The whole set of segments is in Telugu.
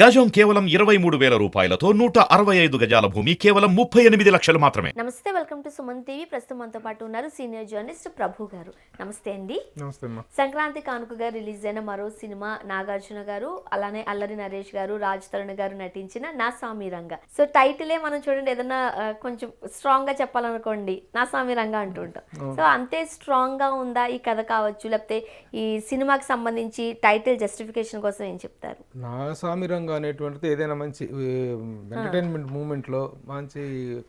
గజం కేవలం 23,000 రూపాయలతో 165 గజాల భూమి కేవలం 38 లక్షలు మాత్రమే. నమస్తే, వెల్కమ్ టు సుమన్ టీవీ. ప్రస్తుతం మనతో పాటు ఉన్నారు సీనియర్ జర్నలిస్ట్ ప్రభు గారు. నమస్తే అండి. నమస్తే. సంక్రాంతి కానుకగా రిలీజ్ అయిన మరో సినిమా నాగార్జున గారు, అలానే అల్లరి నరేష్ గారు, రాజ్ తరుణ్ గారు నటించిన నా సామి రంగ. సో టైటిలే మనం చూడండి, ఏదన్నా కొంచెం స్ట్రాంగ్ గా చెప్పాలనుకోండి, నా సామి రంగ అంటుంటాం. సో అంతే స్ట్రాంగ్ గా ఉందా ఈ కథ కావచ్చు, లేకపోతే ఈ సినిమాకి సంబంధించి టైటిల్ జస్టిఫికేషన్ కోసం ఏం చెప్తారు? నా సామి రంగ అనేటువంటిది ఏదైనా మంచి ఎంటర్టైన్మెంట్ మూమెంట్లో మంచి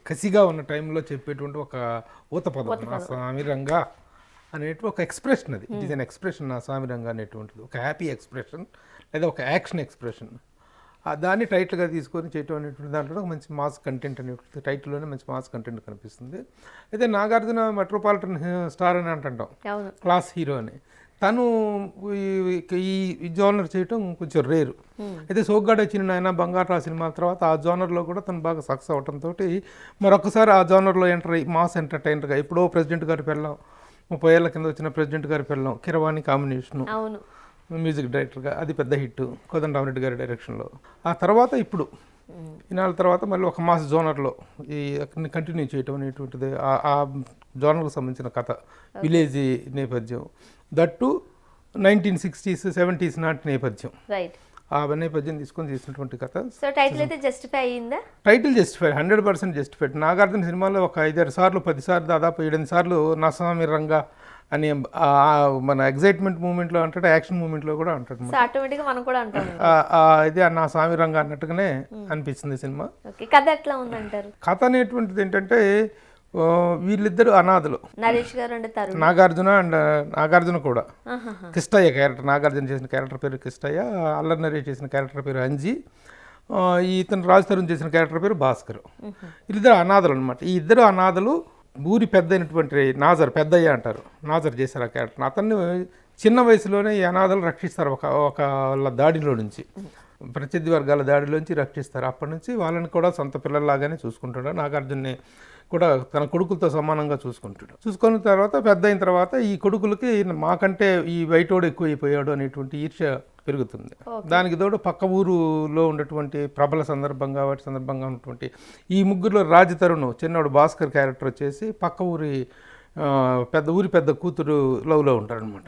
కసిగా ఉన్న టైంలో చెప్పేటువంటి ఒక ఊత పదం నా సామి రంగ అనేటువంటి ఒక ఎక్స్ప్రెషన్. అది ఇట్ ఈస్ అన్ ఎక్స్ప్రెషన్. నా సామి రంగ అనేటువంటిది ఒక హ్యాపీ ఎక్స్ప్రెషన్ లేదా ఒక యాక్షన్ ఎక్స్ప్రెషన్. దాన్ని టైటిల్గా తీసుకొని చేయటం అనేటువంటి దాంట్లో ఒక మంచి మాస్ కంటెంట్ అనేటువంటి టైటిల్లోనే మంచి మాస్ కంటెంట్ కనిపిస్తుంది. అయితే నాగార్జున మెట్రోపాలిటన్ స్టార్ అని అంటుంటాం, క్లాస్ హీరో అని. తను ఈ జోనర్ చేయటం కొంచెం రేరు. అయితే సోగ్గాడ వచ్చిన ఆయన బంగారా సినిమా తర్వాత ఆ జోనర్లో కూడా తను బాగా సక్సెస్ అవడంతో మరొకసారి ఆ జోనర్లో ఎంటర్ అయ్యి మాస్ ఎంటర్టైనర్గా ఎప్పుడో ప్రెసిడెంట్ గారి పెళ్ళం 30 ఏళ్ల కింద వచ్చిన ప్రెసిడెంట్ గారి పెళ్ళం కిరవాణి కాంబినేషను, మ్యూజిక్ డైరెక్టర్గా అది పెద్ద హిట్ కోదండరామరెడ్డి గారి డైరెక్షన్లో. ఆ తర్వాత ఇప్పుడు ఈనాళ్ళ తర్వాత మళ్ళీ ఒక మాస్ జోనర్లో ఈ కంటిన్యూ చేయటం అనేటువంటిది ఆ జోనర్కి సంబంధించిన కథ, విలేజ్ నేపథ్యం, దట్టు 1960s 70s నాటి నేపథ్యం. ఆ నేపథ్యం తీసుకొని చేసినటువంటి కథ. సో టైటిల్ అయితే జస్టిఫై అయ్యిందా? Title justify, 100% justified. నాగార్జున సినిమాలో ఒక 5-6 సార్లు 10 సార్లు దాదాపు 7 సార్లు నా సామి రంగ అని మన ఎగ్జైట్మెంట్ మూమెంట్లో అంటాడు, యాక్షన్ మూమెంట్లో కూడా అంటాడు. ఆటోమేటిక్గా మనం కూడా అంటాం ఇది నా సామి రంగ అన్నట్టుగానే అనిపించింది సినిమా. కథ ఎట్లా ఉందంటారు? కథ అనేటువంటిది ఏంటంటే వీళ్ళిద్దరు అనాథలు, నరేష్ గారు అంటే నాగార్జున అండ్ నాగార్జున కూడా కిష్టయ్య క్యారెక్టర్, నాగార్జున చేసిన క్యారెక్టర్ పేరు కిష్టయ్య, అల్లరి నరేష్ చేసిన క్యారెక్టర్ పేరు అంజీ, ఇతను రాజ్ తరుణ్ చేసిన క్యారెక్టర్ పేరు భాస్కర్. వీళ్ళిద్దరు అనాథలు అనమాట. ఈ ఇద్దరు అనాథలు ఊరి పెద్ద అయినటువంటి నాజర్, పెద్దయ్య అంటారు, నాజర్ చేశారు ఆ క్యారెక్టర్. అతన్ని చిన్న వయసులోనే ఈ అనాథలు రక్షిస్తారు ఒక వాళ్ళ దాడిలో నుంచి, ప్రత్యర్థి వర్గాల దాడిలోంచి రక్షిస్తారు. అప్పటి నుంచి వాళ్ళని కూడా సొంత పిల్లల్లాగానే చూసుకుంటాడు. నాగార్జున్ని కూడా తన కొడుకులతో సమానంగా చూసుకుంటాడు. చూసుకున్న తర్వాత పెద్ద అయిన తర్వాత ఈ కొడుకులకి మాకంటే ఈ వైటోడు ఎక్కువైపోయాడు అనేటువంటి ఈర్ష్య పెరుగుతుంది. దానికి తోడు పక్క ఊరులో ఉన్నటువంటి ప్రబల సందర్భంగా వాటి సందర్భంగా ఉన్నటువంటి ఈ ముగ్గురులో రాజ్ తరుణ్ చిన్నవాడు భాస్కర్ క్యారెక్టర్ వచ్చేసి పక్క ఊరి పెద్ద కూతురు లవ్లో ఉంటాడనమాట.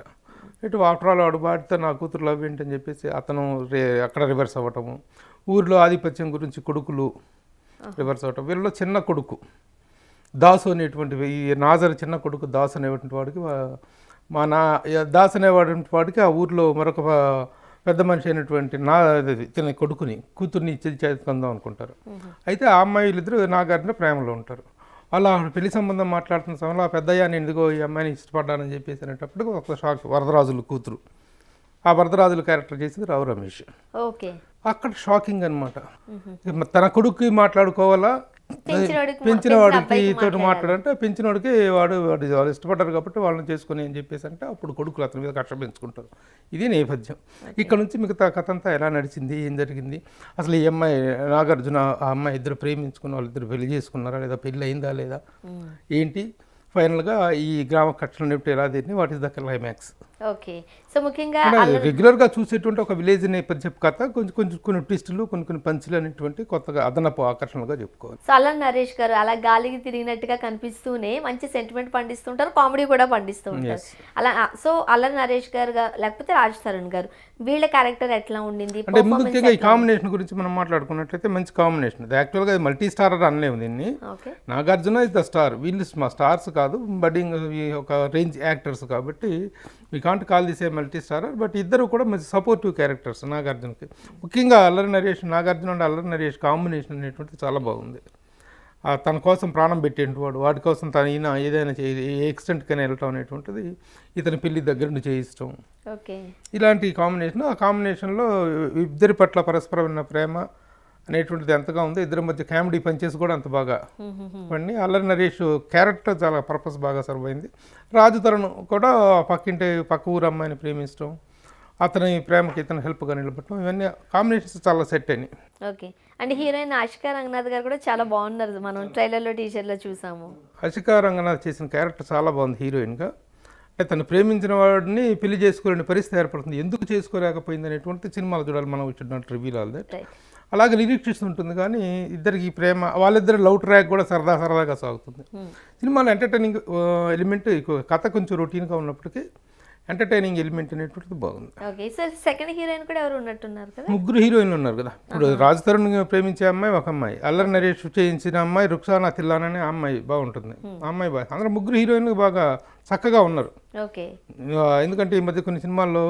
ఇటు ఆఫ్టర్ ఆల్ వాడు వాడితో నా కూతురు లవ్ ఏంటని చెప్పేసి అతను అక్కడ రివర్స్ అవ్వటము, ఊరిలో ఆధిపత్యం గురించి కొడుకులు రివర్స్ అవ్వటం. వీళ్ళలో చిన్న కొడుకు దాసు అనేటువంటి ఈ నాజర్ చిన్న కొడుకు దాసు అనేటువంటి వాడికి దాసు అనేవాడి వాడికి ఆ ఊరిలో మరొక పెద్ద మనిషి అయినటువంటి తిన కొడుకుని కూతుర్ని ఇచ్చి చేసుకుందాం అనుకుంటారు. అయితే ఆ అమ్మాయిలిద్దరూ నాగార్జున ప్రేమలో ఉంటారు. అలా పెళ్లి సంబంధం మాట్లాడుతున్న సమయంలో ఆ పెద్దయ్య నేను ఎందుకో ఈ అమ్మాయిని ఇష్టపడ్డానని చెప్పేసి అనేటప్పుడు ఒక షాక్, వరదరాజుల కూతురు, ఆ వరదరాజుల క్యారెక్టర్ చేసింది రావు రమేష్. అక్కడ షాకింగ్ అనమాట. తన కొడుక్కి మాట్లాడుకోవాలా, పెంచిన వాడికి తోటి మాట్లాడంటే పెంచిన వాడికి వాడు వాళ్ళు ఇష్టపడ్డారు కాబట్టి వాళ్ళని చేసుకుని అని చెప్పేసి అంటే అప్పుడు కొడుకులు అతని మీద కక్ష పెంచుకుంటారు. ఇది నేపథ్యం. ఇక్కడ నుంచి మిగతా కథ అంతా ఎలా నడిచింది, ఏం జరిగింది, అసలు ఈ అమ్మాయి నాగార్జున ఆ అమ్మాయి ఇద్దరు ప్రేమించుకున్న వాళ్ళిద్దరు పెళ్లి చేసుకున్నారా లేదా, పెళ్ళి అయిందా లేదా, ఏంటి ఫైనల్గా ఈ గ్రామ కక్షలు నింపి ఎలా దీన్ని, what is the climax. Okay. So ముఖ్యంగా రెగ్యులర్గా చూసేటువంటి ఒక విలేజ్ నేపథ్యం కథ కొన్ని ట్విస్టులు కొన్ని పంచులు అనేటువంటి కొత్తగా అదనపు ఆకర్షణగా చెప్పుకోవాలి. సో అల్లరి నరేష్ గారు అలా గాలికి తిరిగినట్టుగా కనిపిస్తూనే మంచి సెంటిమెంట్ పండిస్తుంటారు, కామెడీ కూడా పండిస్తూ ఉంటారు. అలా సో అల్లరి నరేష్ గారు లేకపోతే రాజ్ తరుణ్ గారు వీళ్ళ క్యారెక్టర్ ఎట్లా ఉండింది అంటే ముఖ్యంగా ఈ కాంబినేషన్ గురించి మనం మాట్లాడుకున్నట్లయితే మంచి కాంబినేషన్. అది యాక్చువల్గా మల్టీ స్టారర్ అనలేము దీన్ని. నాగార్జున ఇస్ ద స్టార్, వీళ్ళు మా స్టార్స్ కాదు, బడ్డింగ్ ఒక రేంజ్ యాక్టర్స్ కాబట్టి we can't call this a multi starrer. But ఇద్దరు కూడా మంచి సపోర్టివ్ క్యారెక్టర్స్ నాగార్జునకి. ముఖ్యంగా అల్లరి నరేష్, నాగార్జున అండ్ అల్లరి నరేష్ కాంబినేషన్ అనేటువంటిది చాలా బాగుంది. తన కోసం ప్రాణం పెట్టేటువంటి వాడు, వాడి కోసం ఈయన ఏదైనా ఏ ఎక్స్టెంట్కైనా వెళ్ళటం అనేటువంటిది, ఇతని పెళ్లి దగ్గర నుండి చేయిస్తాం, ఇలాంటి కాంబినేషన్. ఆ కాంబినేషన్లో ఇద్దరి పట్ల పరస్పరమైన ప్రేమ అనేటువంటిది ఎంతగా ఉంది, ఇద్దరి మధ్య కామెడీ పంచెస్ కూడా అంత బాగా పండి. అల్లరి నరేష్ క్యారెక్టర్ చాలా పర్పస్ బాగా సర్వ్ అయింది. రాజు తరుణ్ కూడా పక్క ఊరు అమ్మాయిని ప్రేమించడం, అతని ప్రేమకి ఇతను హెల్ప్గా నిలబడటం, ఇవన్నీ కాంబినేషన్స్ చాలా సెట్ అయినాయి. Okay. And heroine Ashika Ranganath గారు కూడా చాలా బాగున్నారు, మనం ట్రైలర్లో టీజర్లో చూసాము. ఆషికా రంగనాథ్ చేసిన క్యారెక్టర్ చాలా బాగుంది హీరోయిన్గా. అంటే తను ప్రేమించిన వాడిని పెళ్లి చేసుకోలేని పరిస్థితి ఏర్పడుతుంది, ఎందుకు చేసుకోలేకపోయింది అనేటువంటి సినిమాలు చూడాలి మనం, వచ్చినట్టు రివీల్ ఆల్ దట్. అలాగే నిరీక్షిస్తుంటుంది కానీ ఇద్దరికి ప్రేమ, వాళ్ళిద్దరు లవ్ ట్రాక్ కూడా సరదాగా సాగుతుంది. సినిమాలో ఎంటర్టైనింగ్ ఎలిమెంట్, కథ కొంచెం రొటీన్గా ఉన్నప్పటికీ ఎంటర్టైనింగ్ ఎలిమెంట్ అనేటువంటిది బాగుంది. ఓకే సార్, సెకండ్ హీరోయిన్ కూడా ఎవరు ఉన్నట్టున్నారు కదా? ముగ్గురు హీరోయిన్లు ఉన్నారు కదా. ఇప్పుడు రాజ్ తరుణ్ ప్రేమించే అమ్మాయి ఒక అమ్మాయి, అల్లరి నరేష్ చేయించిన అమ్మాయి రుక్సానా తిల్లాన్ అనే అమ్మాయి బాగుంటుంది. ఆ అమ్మాయి బాగా, అందరూ ముగ్గురు హీరోయిన్లు బాగా చక్కగా ఉన్నారు. ఓకే. ఎందుకంటే ఈ మధ్య కొన్ని సినిమాల్లో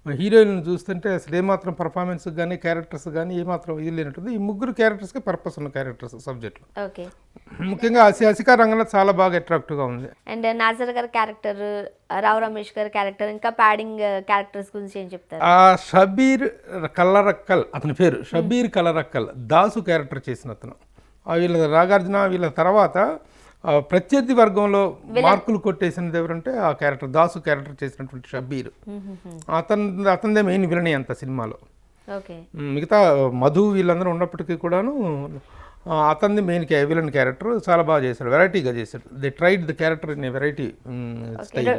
హీరోయిన్లను చూస్తుంటే అసలు ఏమాత్రం పర్ఫార్మెన్స్ కానీ క్యారెక్టర్స్ కానీ ఏమాత్రం ఇది లేనట్టుంది. ఈ ముగ్గురు క్యారెక్టర్స్కి పర్పస్ ఉన్న క్యారెక్టర్స్ సబ్జెక్టులు. ఓకే. ముఖ్యంగా హసికా రంగనాథ్ చాలా బాగా అట్రాక్టివ్గా ఉంది. అండ్ నాజర్ గారి క్యారెక్టర్, రావు రమేష్ గారి క్యారెక్టర్, ఇంకా ప్యాడింగ్ క్యారెక్టర్స్ గురించి ఏం చెప్తారు? షబీర్ కల్లరక్కల్ అతని పేరు, షబీర్ కల్లరక్కల్ దాసు క్యారెక్టర్ చేసిన అతను. వీళ్ళ నాగార్జున వీళ్ళ తర్వాత ప్రత్యర్థి వర్గంలో మార్కులు కొట్టేసినది ఎవరంటే ఆ క్యారెక్టర్, దాసు క్యారెక్టర్ చేసినటువంటి షబీర్. అతనిదే మెయిన్ విలనీ అంత సినిమాలో. మిగతా మధు వీళ్ళందరూ ఉన్నప్పటికీ కూడాను అతనిది మెయిన్ విలన్ క్యారెక్టర్ చాలా బాగా చేశాడు, వెరైటీగా చేశాడు. They tried the character in variety style.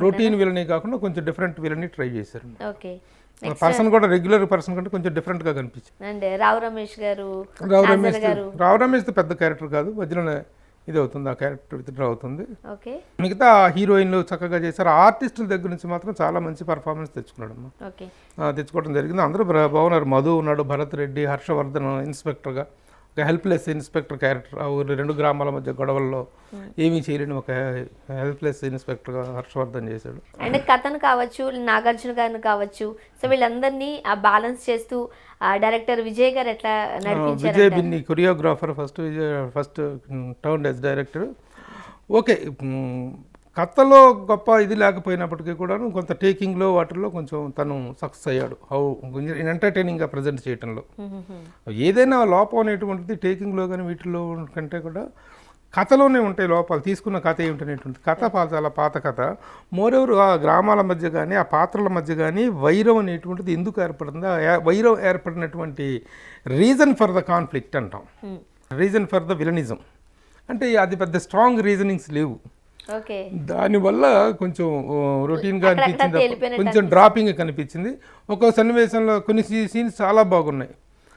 Routine villainy కాకుండా కొంచెం డిఫరెంట్ విలనీ ట్రై చేశారు. పర్సన్ కూడా రెగ్యులర్ పర్సన్ కంటే కొంచెం డిఫరెంట్ గా కనిపించింది. రావు రమేష్ పెద్ద క్యారెక్టర్ కాదు, మధ్యలోనే ఇది అవుతుంది, ఆ క్యారెక్టర్ విత్డ్రా అవుతుంది. మిగతా హీరోయిన్లు చక్కగా చేశారు. ఆర్టిస్టుల దగ్గర నుంచి మాత్రం చాలా మంచి పర్ఫార్మెన్స్ తెచ్చుకున్నాడు, తెచ్చుకోవడం జరిగింది. అందరూ బాగున్నారు. మధు ఉన్నాడు, భరత్ రెడ్డి, హర్షవర్ధన్ ఇన్స్పెక్టర్గా, ఒక హెల్ప్లెస్ ఇన్స్పెక్టర్ క్యారెక్టర్. ఆ ఊరి 2 గ్రామాల మధ్య గొడవల్లో ఏమీ చేయలేని ఒక హెల్ప్లెస్ ఇన్స్పెక్టర్గా హర్షవర్ధన్ చేశాడు. అంటే కథను కావచ్చు, నాగార్జున గారిని కావచ్చు, సో వీళ్ళందరినీ ఆ బ్యాలెన్స్ చేస్తూ డైరెక్టర్ విజయ్ గారు ఎట్లా నడిపించారు? Vijay Binny choreographer, first turn as director. Okay, కథలో గొప్ప ఇది లేకపోయినప్పటికీ కూడాను కొంత టేకింగ్లో వాటిల్లో కొంచెం తను సక్సెస్ అయ్యాడు. ఎంటర్టైనింగ్గా ప్రజెంట్ చేయడంలో. ఏదైనా లోపం అనేటువంటిది టేకింగ్లో కానీ వీటిల్లో కంటే కూడా కథలోనే ఉంటాయి లోపాలు. తీసుకున్న కథ ఏమిటనేటువంటి కథ చాలా పాత కథ. మోరెవరు ఆ గ్రామాల మధ్య కానీ ఆ పాత్రల మధ్య కానీ వైరం అనేటువంటిది ఎందుకు ఏర్పడుతుందో, వైరం ఏర్పడినటువంటి రీజన్ ఫర్ ద కాన్ఫ్లిక్ట్ అంటాం, రీజన్ ఫర్ ద విలనిజం. అంటే అది పెద్ద స్ట్రాంగ్ రీజనింగ్స్ లేవు. దానివల్ల కొంచెం రొటీన్గా అనిపించింది, కొంచెం డ్రాపింగ్ కనిపించింది. ఒక్కో సన్నివేశంలో కొన్ని సీన్స్ చాలా బాగున్నాయి,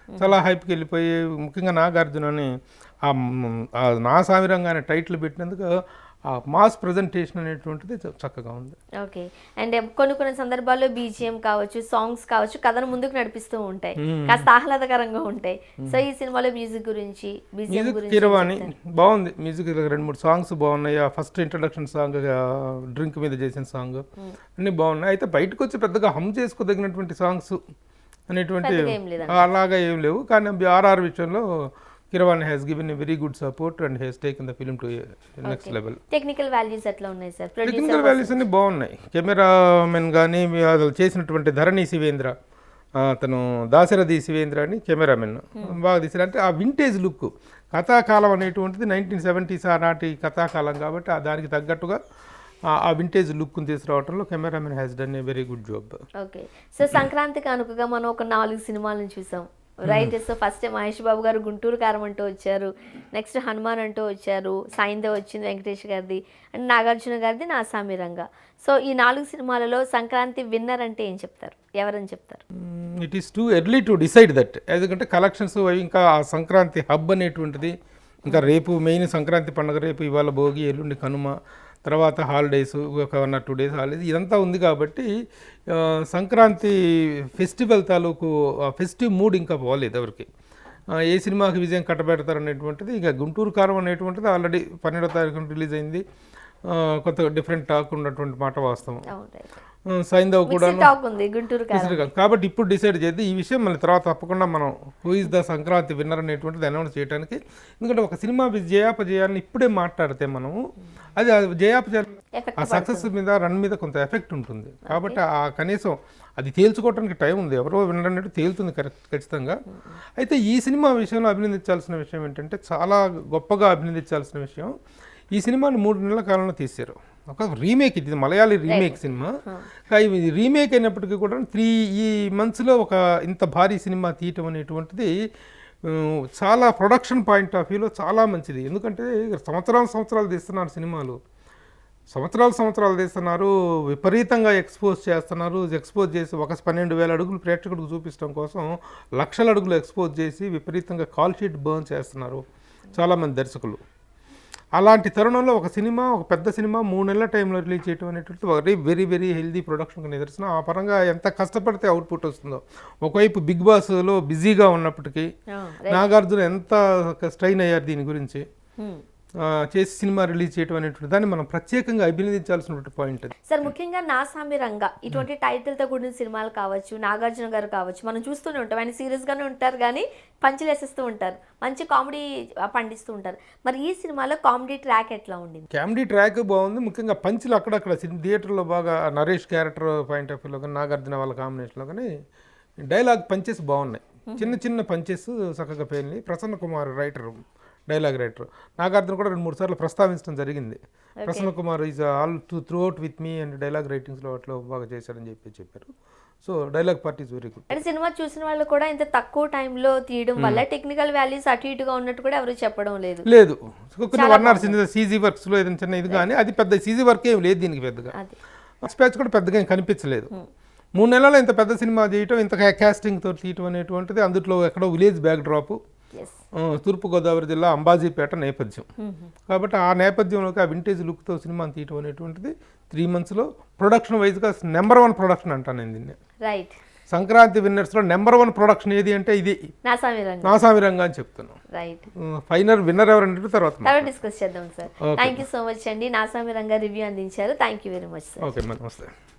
చాలా హైప్కి వెళ్ళిపోయి. ముఖ్యంగా నాగార్జునని నా సామిరంగా అనే టైటిల్ పెట్టినందుకు ఆ మాస్ ప్రజెంటేషన్ అనేటువంటిది చక్కగా ఉంది. ఓకే. అండ్ కొన్ని సందర్భాల్లో బీజిఎం కావచ్చు, సాంగ్స్ కావచ్చు, కథను ముందుకు నడిపిస్తూ ఉంటాయి, కాస్త ఆహ్లాదకరంగా ఉంటాయి. సో ఈ సినిమాలో మ్యూజిక్ గురించి, కీరవాణి బాగుంది. మ్యూజిక్ 2-3 సాంగ్స్ బాగున్నాయి. ఆ ఫస్ట్ ఇంట్రడక్షన్ సాంగ్, డ్రింక్ మీద చేసిన సాంగ్ అన్నీ బాగున్నాయి. అయితే బయటకు వచ్చి పెద్దగా హమ్ చేసుకోదగినటువంటి సాంగ్స్ అనేటువంటి అలాగా ఏం లేవు. కానీ ఆర్ఆర్ విషయంలో Keeravani has given a very good support and has taken the film to a next level. Technical values ఎట్లా ఉన్నాయి సార్? టెక్నికల్ వాల్యూస్ అన్ని బాగున్నాయి. కెమెరామెన్ కానీ అసలు చేసినటువంటి ధరణి శివేంద్ర, అతను దాశరథి శివేంద్ర అని కెమెరామెన్ బాగా తీశారు. అంటే ఆ వింటేజ్ లుక్, కథాకాలం అనేటువంటిది 1970s ఆనాటి కథాకాలం కాబట్టి దానికి తగ్గట్టుగా ఆ వింటేజ్ లుక్ని తీసుకురావడంలో cameraman has done a very good job. Okay. So సంక్రాంతికి అనుకుగా మనం ఒక 4 సినిమాలను చూసాం, right? So first Mahesh Babu గారు గుంటూరు కారం అంటూ వచ్చారు, నెక్స్ట్ హనుమాన్ అంటూ వచ్చారు, సాయిందే వచ్చింది వెంకటేష్ గారిది, అండ్ నాగార్జున గారిది నా సామిరంగా. సో ఈ 4 సినిమాలలో సంక్రాంతి విన్నర్ అంటే ఏం చెప్తారు, ఎవరని చెప్తారు? It is too early to decide that. ఎందుకంటే కలెక్షన్స్ ఇంకా ఆ సంక్రాంతి హబ్ అనేటువంటిది ఇంకా రేపు మెయిన్ సంక్రాంతి పండుగ, రేపు ఇవాళ భోగి, ఎల్లుండి కనుమ, తర్వాత హాలిడేస్, ఒక 1 or 2 days హాలిడేస్, ఇదంతా ఉంది కాబట్టి సంక్రాంతి ఫెస్టివల్ తాలూకు ఫెస్టివ్ మూడ్ ఇంకా పోలేదు ఎవరికి. ఏ సినిమాకి విజయం కట్టబెడతారు అనేటువంటిది. ఇక గుంటూరు కారం అనేటువంటిది ఆల్రెడీ 12వ తారీఖున రిలీజ్ అయింది. కొత్త డిఫరెంట్ టాక్ ఉన్నటువంటి మాట వాస్తవం. సైంధవ్ కూడా కాబట్టి ఇప్పుడు డిసైడ్ చేద్దాం ఈ విషయం. మళ్ళీ తర్వాత తప్పకుండా మనం who is the Sankranti winner అనేటువంటిది అనౌన్స్ చేయడానికి. ఎందుకంటే ఒక సినిమా జయాపజయాన్ని ఇప్పుడే మాట్లాడితే మనము అది జయాపజయాలు ఆ సక్సెస్ మీద, రన్ మీద కొంత ఎఫెక్ట్ ఉంటుంది. కాబట్టి ఆ కనీసం అది తేల్చుకోవడానికి టైం ఉంది. ఎవరో విన్నర్ అనేది తేలుతుంది ఖచ్చితంగా. అయితే ఈ సినిమా విషయంలో అభినందించాల్సిన విషయం ఏంటంటే, చాలా గొప్పగా అభినందించాల్సిన విషయం, ఈ సినిమాని 3 నెలల కాలంలో తీశారు. ఒక రీమేక్, ఇది మలయాళీ రీమేక్ సినిమా. ఇది రీమేక్ అయినప్పటికీ కూడా 3 monthsలో ఒక ఇంత భారీ సినిమా తీయటం అనేటువంటిది చాలా ప్రొడక్షన్ పాయింట్ ఆఫ్ వ్యూలో చాలా మంచిది. ఎందుకంటే సంవత్సరాలు తీస్తున్నారు సినిమాలు. సంవత్సరాలు తీస్తున్నారు, విపరీతంగా ఎక్స్పోజ్ చేస్తున్నారు. ఎక్స్పోజ్ చేసి ఒక 12,000 అడుగులు ప్రేక్షకుడికి చూపించడం కోసం లక్షల అడుగులు ఎక్స్పోజ్ చేసి విపరీతంగా కాల్ షీట్ బర్న్ చేస్తున్నారు చాలామంది దర్శకులు. అలాంటి తరుణంలో ఒక పెద్ద సినిమా 3 నెలల టైంలో రిలీజ్ చేయడం అనేటువంటి వెరీ వెరీ హెల్దీ ప్రొడక్షన్కి నిదర్శనం. ఆ పరంగా ఎంత కష్టపడితే అవుట్పుట్ వస్తుందో. ఒకవైపు బిగ్ బాస్లో బిజీగా ఉన్నప్పటికీ నాగార్జున ఎంత స్ట్రైన్ అయ్యారు దీని గురించి చేసి సినిమా రిలీజ్ చేయడం అనేటువంటి దాన్ని మనం ప్రత్యేకంగా అభినందించాల్సినటువంటి పాయింట్ అది. సార్ ముఖ్యంగా నా సామి రంగ ఇటువంటి టైటిల్తో కూడిన సినిమాలు కావచ్చు, నాగార్జున గారు కావచ్చు, మనం చూస్తూనే ఉంటాం. ఆయన సీరియస్గానే ఉంటారు కానీ పంచులు వేసేస్తూ ఉంటారు, మంచి కామెడీ పండిస్తూ ఉంటారు. మరి ఈ సినిమాలో కామెడీ ట్రాక్ ఎట్లా ఉండింది? కామెడీ ట్రాక్ బాగుంది. ముఖ్యంగా పంచులు అక్కడక్కడ థియేటర్లో బాగా నరేష్ క్యారెక్టర్ పాయింట్ ఆఫ్ వ్యూలో కానీ నాగార్జున వాళ్ళ కాంబినేషన్లో కానీ డైలాగ్ పంచెస్ బాగున్నాయి. చిన్న పంచెస్ చక్కగా పేలినాయి. ప్రసన్న కుమార్ డైలాగ్ రైటర్ నాగార్జున కూడా 2-3 సార్లు ప్రస్తావించడం జరిగింది. Prasanna Kumar is all throughout with me and dialogue రైటింగ్స్లో అట్లా బాగా చేశారని చెప్పారు. So dialogue part is very good. అంటే సినిమా చూసిన వాళ్ళు కూడా ఇంత తక్కువ టైంలో తీయడం వల్ల టెక్నికల్ వాల్యూస్ అటు ఇటుగా ఉన్నట్టు కూడా ఎవరు చెప్పడం లేదు. కొన్ని 1 hour సీజీ వర్క్స్లో ఏదైనా చిన్న ఇది కానీ అది పెద్ద సీజీ వర్క్ ఏం లేదు దీనికి పెద్దగా. స్పాచ్ కూడా పెద్దగా ఏం కనిపించలేదు. 3 నెలల్లో ఇంత పెద్ద సినిమా చేయటం, ఇంత క్యాస్టింగ్తో తీయటం అనేటువంటిది, అందులో ఎక్కడో విలేజ్ బ్యాక్ డ్రాప్, తూర్పుగోదావరి జిల్లా అంబాజీపేట నేపథ్యం. కాబట్టి ఆ నేపథ్యంలోకి ఆ వింటేజ్ లుక్తో సినిమాని తీయటం అనేటువంటిది 3 monthsలో ప్రొడక్షన్ వైజ్గా నెంబర్ 1 ప్రొడక్షన్ అంటాను నేను దీన్ని. రైట్. సంక్రాంతి విన్నర్స్లో నెంబర్ 1 ప్రొడక్షన్ ఏది అంటే ఇది నాసామి రంగా అని చెప్తున్నాను. రైట్. ఫైనల్ విన్నర్ ఎవరంటే తర్వాత డిస్కస్ చేద్దాం sir. Thank you so much అండి. నాసామి రంగా రివ్యూ అందించారు. Thank you very much sir. Okay, నమస్తే.